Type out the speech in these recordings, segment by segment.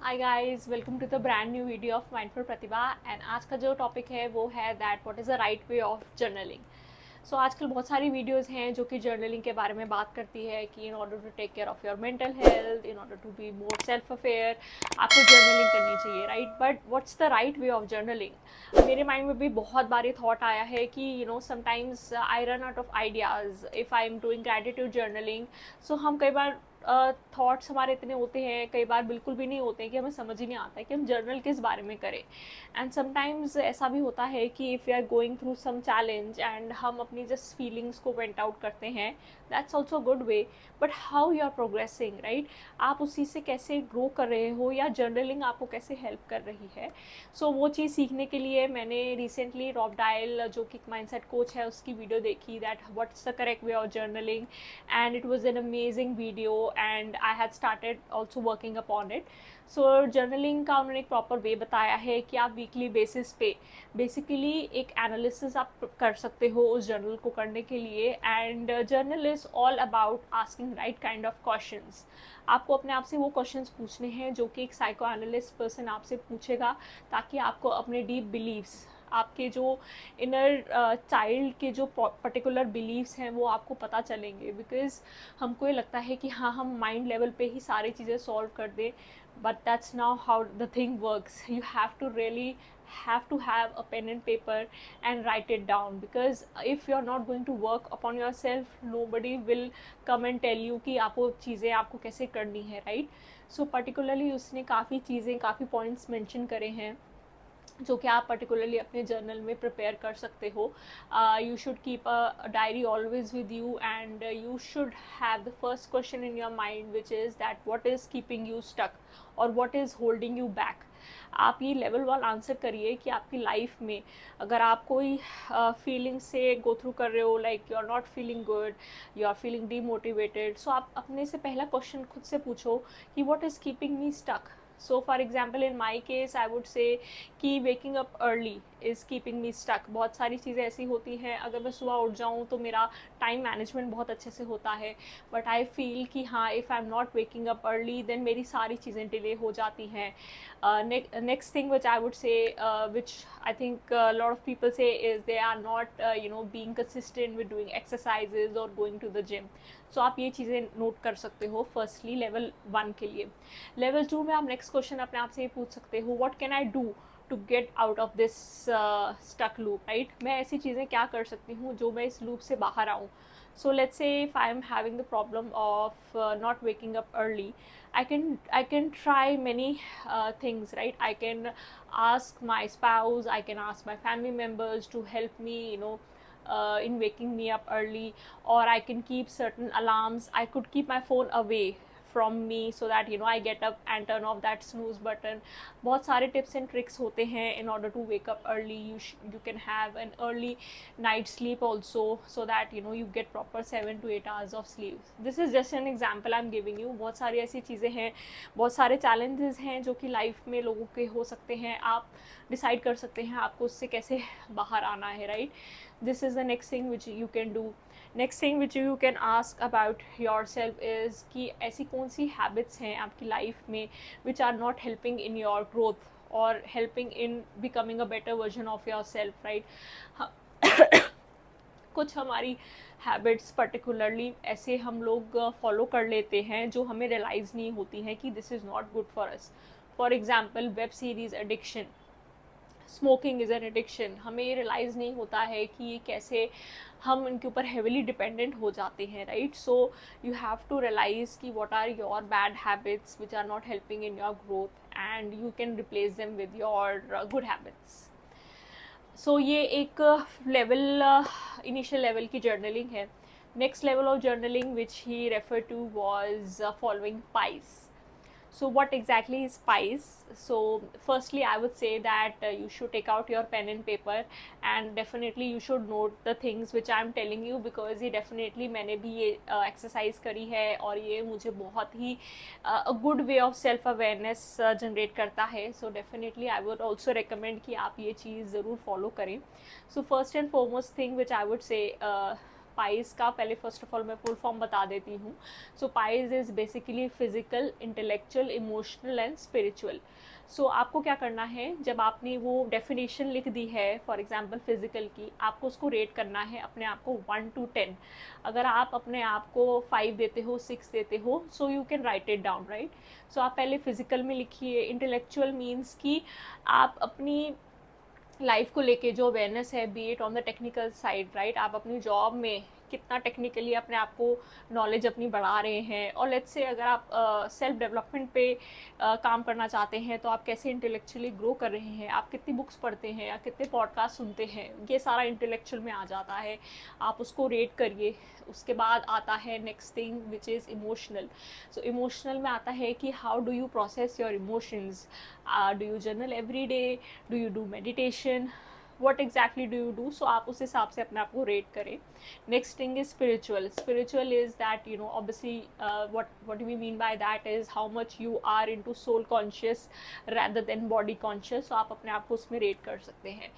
Hi guys, welcome to the brand new video of mindful Pratibha. And आज का जो topic है वो है that what is the right way of journaling. So आजकल बहुत सारी वीडियोस हैं जो कि जर्नलिंग के बारे में बात करती है कि in order to take care of your mental health, in order to be more self aware, आपको जर्नलिंग करनी चाहिए, right? But what's the right way of journaling? मेरे माइंड में भी बहुत बार ये थॉट आया है कि sometimes I run out of ideas if I am doing gratitude journaling. So हम कई बार थॉट्स हमारे इतने होते हैं, कई बार बिल्कुल भी नहीं होते हैं कि हमें समझ ही नहीं आता है कि हम जर्नल किस बारे में करें। एंड समटाइम्स ऐसा भी होता है कि if you are going through some challenge and हम अपनी जस्ट फीलिंग्स को वेंट आउट करते हैं, that's also good way. But how you are progressing, right? आप उस चीज़ से कैसे ग्रो कर रहे हो या जर्नलिंग आपको कैसे हेल्प कर रही है। सो वो चीज़ सीखने के लिए मैंने रिसेंटली रॉब डायल, जो कि माइंडसेट कोच है, उसकी वीडियो देखी, that what's the correct way of journaling. and it was an amazing video and I had started also working upon it. So journaling का उन्होंने एक प्रॉपर वे बताया है कि आप वीकली बेसिस पे बेसिकली एक एनालिसिस आप कर सकते हो उस जर्नल को करने के लिए। And journal is all about asking right kind of questions. आपको अपने आप से वो क्वेश्चंस पूछने हैं जो कि एक साइको एनालिस्ट पर्सन आपसे पूछेगा, ताकि आपको अपने डीप बिलीव्स, आपके जो इनर चाइल्ड के जो पर्टिकुलर बिलीव्स हैं वो आपको पता चलेंगे। बिकॉज हमको ये लगता है कि हाँ, हम माइंड लेवल पे ही सारी चीज़ें सॉल्व कर दें, but that's not how the thing works. You have to really have to have a pen and paper and write it down, because if you're not going to work upon yourself, nobody will come and tell you कि आपको चीज़ें आपको कैसे करनी है, right? So particularly उसने काफ़ी चीज़ें, काफ़ी points mention करे हैं जो कि आप पर्टिकुलरली अपने जर्नल में प्रिपेयर कर सकते हो। You should keep a diary always with you and you should have the first question in your mind which is that what is keeping you stuck और what is holding you back. आप ये level 1 answer करिए कि आपकी life में अगर आप कोई फीलिंग से गो थ्रू कर रहे हो, like you are not feeling good, you are feeling demotivated, so आप अपने से पहला क्वेश्चन खुद से पूछो कि what is keeping me stuck. So for example in my case I would say कि waking up early is keeping me stuck. बहुत सारी चीज़ें ऐसी होती हैं, अगर मैं सुबह उठ जाऊँ तो मेरा टाइम मैनेजमेंट बहुत अच्छे से होता है, बट आई फील कि हाँ, if I am not waking up early then मेरी सारी चीज़ें डिले हो जाती हैं। Next thing which I would say, which I think lot of people say, is they are not being consistent with doing exercises और going to the gym. So आप ये चीज़ें नोट कर सकते हो फर्स्टली लेवल 1 के लिए। लेवल 2 में आप नेक्स्ट क्वेश्चन अपने आप से ये पूछ सकते हो, what can I do to get out of this stuck loop, right? मैं ऐसी चीज़ें क्या कर सकती हूँ जो मैं इस लूप से बाहर आऊँ। So let's say if I am having the problem of not waking up early, I can try many things, right? I can ask my spouse, I can ask my family members to help me, in waking me up early, or I can keep certain alarms. I could keep my phone away from me so that I get up and turn off that snooze button. बहुत सारे tips and tricks होते हैं in order to wake up early. You can have an early night sleep also, so that you get proper 7 to 8 hours of sleep. This is just an example I'm giving you. बहुत सारी ऐसी चीज़ें हैं, बहुत सारे challenges हैं जो कि लाइफ में लोगों के हो सकते हैं। आप डिसाइड कर सकते हैं आपको उससे कैसे बाहर आना है, right? This is the next thing which you can do. Next thing which you can ask about your self is कि ऐसी कौन सी हैबिट्स हैं आपकी लाइफ में which are not helping in your growth और helping in becoming a better version of your self, right? कुछ हमारी हैबिट्स पर्टिकुलरली ऐसे हम लोग फॉलो कर लेते हैं जो हमें रियलाइज़ नहीं होती हैं कि this is not good for us. For example web series addiction, smoking is an addiction. हमें ये रियलाइज़ नहीं होता है कि ये कैसे हम इनके ऊपर हेविली डिपेंडेंट हो जाते हैं, right? So you have to realize कि what are your bad habits which are not helping in your growth and you can replace them with your good habits. So ये एक लेवल, इनिशियल लेवल की journaling है। Next level of journaling which he refer to was following PIES. So what exactly is PICE? So firstly I would say that you should take out your pen and paper and definitely you should note the things which I am telling you, because ये definitely मैंने भी ये exercise करी है और ये मुझे बहुत ही a good way of self awareness generate करता है. So definitely I would also recommend कि आप ये चीज़ ज़रूर follow करें. So first and foremost thing which I would say, PIES का पहले फर्स्ट ऑफ ऑल मैं फुल फॉर्म बता देती हूँ. So PIES is basically physical, intellectual, emotional and spiritual. So आपको क्या करना है, जब आपने वो डेफिनेशन लिख दी है फॉर एग्जांपल फिजिकल की, आपको उसको रेट करना है अपने आप को 1 to 10. अगर आप अपने आप को 5 देते हो, 6 देते हो, so you can write it down, right. So आप पहले फिजिकल में लिखिए. इंटेलेक्चुअल मीन्स कि आप अपनी लाइफ को लेके जो अवेयरनेस है, B it on the technical side, right. आप अपनी जॉब में कितना टेक्निकली अपने आप को नॉलेज अपनी बढ़ा रहे हैं, और लेट्स से अगर आप सेल्फ डेवलपमेंट पे काम करना चाहते हैं तो आप कैसे इंटेलेक्चुअली ग्रो कर रहे हैं, आप कितनी बुक्स पढ़ते हैं या कितने पॉडकास्ट सुनते हैं, ये सारा इंटेलेक्चुअल में आ जाता है. आप उसको रेट करिए. उसके बाद आता है next thing which is emotional. So emotional में आता है कि how do you process your emotions, do you journal every day, do you do meditation, what exactly do you do. So आप उस हिसाब से अपने आप को रेट करें. Next thing is spiritual. Spiritual is that you know obviously what we mean by that is how much you are into soul conscious rather than body conscious. so आप अपने आप को उसमें रेट कर सकते हैं.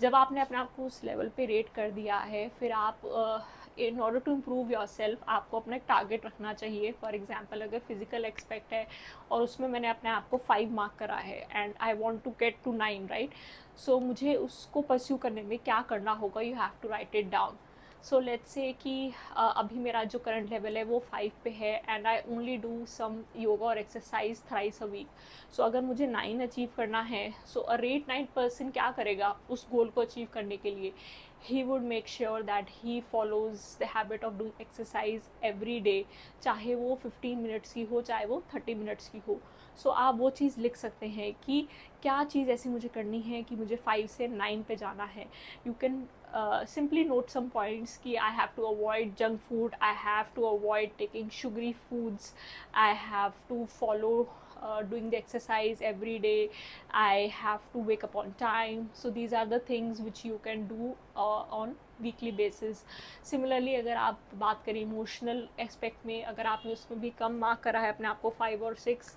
जब आपने अपने आप को उस लेवल पे रेट कर दिया है, फिर आप in order to improve your self आपको अपना एक टारगेट रखना चाहिए. फॉर एग्जाम्पल अगर फिजिकल एक्सपेक्ट है और उसमें मैंने अपने आप को 5 मार्क करा है and I want to get to 9, right. So मुझे उसको परस्यू करने में क्या करना होगा, you have to write it down. So let's say कि अभी मेरा जो करंट लेवल है वो 5 पे है and I only do some yoga और exercise thrice a week. So अगर मुझे 9 अचीव करना है, सो अ रेट 9 पर्सन क्या करेगा उस गोल को अचीव करने के लिए, he would make sure that he follows the habit of doing exercise every day, चाहे वो 15 मिनट्स की हो, चाहे वो 30 मिनट्स की हो. सो आप वो चीज़ लिख सकते हैं कि क्या चीज़ ऐसी मुझे करनी है कि मुझे 5 से 9 पे जाना है. You can simply note some points कि I have to avoid junk food, I have to avoid taking sugary foods, I have to follow doing the exercise every day, I have to wake up on time. So these are the things which you can do on weekly basis. Similarly अगर आप बात करें emotional aspect में, अगर आपने उसमें भी कम mark करा है अपने आप को 5 और 6,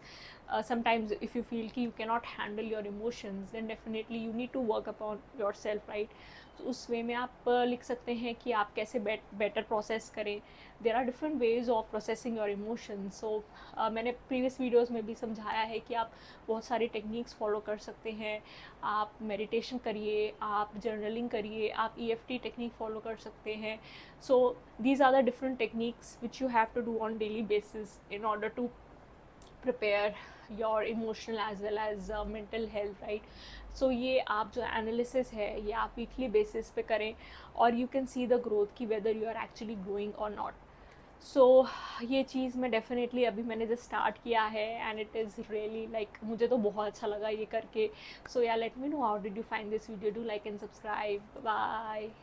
समटाइम्स इफ़ यू फील कि you can not handle your emotions, then definitely you need to work upon your self, right. तो उस वे में आप लिख सकते हैं कि आप कैसे बेटर प्रोसेस करें. There are different ways of processing your emotions. So मैंने प्रीवियस वीडियोज़ में भी समझाया है कि आप बहुत सारी टेक्निक्स फॉलो कर सकते हैं. आप मेडिटेशन करिए, आप जर्नलिंग करिए, आप EFT टेक्निक फॉलो कर सकते हैं. So these are the different techniques which you have to do on daily basis in order to prepare your emotional as well as mental health, right. So ये आप जो analysis है ये आप weekly basis पे करें और you can see the growth कि whether you are actually growing or not. So ये चीज़ मैं डेफिनेटली अभी मैंने जस्ट स्टार्ट किया है and it is really like मुझे तो बहुत अच्छा लगा ये करके. सो या let me know how did you find this video. Do like and subscribe. Bye.